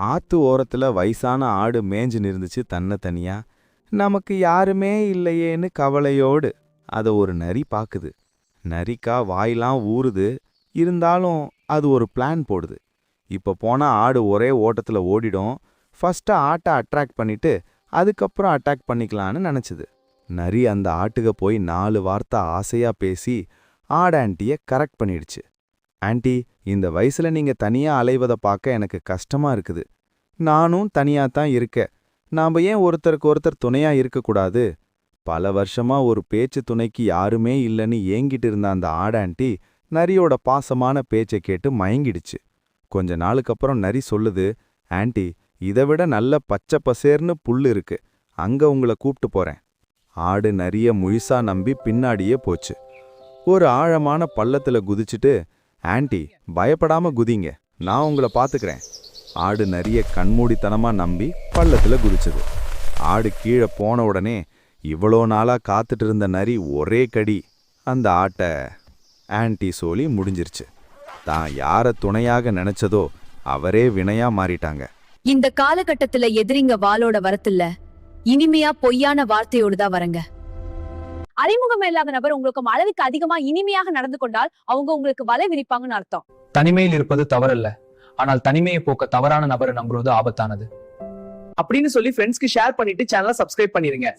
ஆத்து ஓரத்துல வயசான ஆடு மேஞ்சு நிறுந்துச்சு தனியா. நமக்கு யாருமே இல்லையேன்னு கவலையோடு அத ஒரு நரி பாக்குது. நரிக்கா வாயெல்லாம் ஊறுது. இருந்தாலும் அது ஒரு பிளான் போடுது. இப்ப போனா ஆடு ஒரே ஓட்டத்துல ஓடிடும். ஃபர்ஸ்ட் ஆட்டை அட்ராக்ட் பண்ணிட்டு அதுக்கப்புறம் அட்டாக் பண்ணிக்கலான்னு நினைச்சுது. நரி அந்த ஆட்டுக போய் 4 வார்த்தை ஆசையா பேசி ஆடு ஆன்ட்டிய கரெக்ட் பண்ணிடுச்சு. ஆன்ட்டி, இந்த வயசுல நீங்க தனியா அலைவத பார்க்க எனக்கு கஷ்டமா இருக்குது. நானும் தனியா தான் இருக்கேன். நாம ஏன் ஒருத்தருக்கு ஒருத்தர் துணையா இருக்கக்கூடாது? பல வருஷமா ஒரு பேச்சு துணைக்கு யாருமே இல்லைன்னு ஏங்கிட்டு இருந்த அந்த ஆடு ஆன்ட்டி நரியோட பாசமான பேச்சை கேட்டு மயங்கிடுச்சு. கொஞ்ச நாளுக்கு அப்புறம் நரி சொல்லுது, ஆன்ட்டி, இதை விட நல்ல பச்சை பசேர்னு புல்லு இருக்கு. அங்க உங்களை கூப்பிட்டு போறேன். ஆடு நரிய முழுசா நம்பி பின்னாடியே போச்சு. ஒரு ஆழமான பள்ளத்துல குதிச்சுட்டு, ஆன்ட்டி, பயப்படாம குதிங்க, நான் உங்களை பாத்துக்கிறேன். ஆடு நரிய கண்மூடித்தனமா நம்பி பள்ளத்துல குதிச்சது. ஆடு கீழே போன உடனே இவ்வளோ நாளா காத்துட்டு இருந்த நரி ஒரே கடி அந்த ஆட்டை ஆன்ட்டி சொல்லி முடிஞ்சிருச்சு. தான் யார துணையாக நினைச்சதோ அவரே வினையா மாறிட்டாங்க. இந்த காலகட்டத்துல எதிரிங்க வாளோட வரத்தில்ல, இனிமையா பொய்யான வார்த்தையோடு தான் வரங்க. அறிமுகம் இல்லாத நபர் உங்களுக்கு அளவுக்கு அதிகமா இனிமையாக நடந்து கொண்டால் அவங்க உங்களுக்கு வலை விரிப்பாங்கன்னு அர்த்தம். தனிமையில் இருப்பது தவறல்ல, ஆனால் தனிமையை போக்க தவறான நபரை நம்புவது ஆபத்தானது. அப்படின்னு சொல்லி ஃப்ரெண்ட்ஸ்க்கு ஷேர் பண்ணிட்டு சேனலை சப்ஸ்கிரைப் பண்ணிருங்க.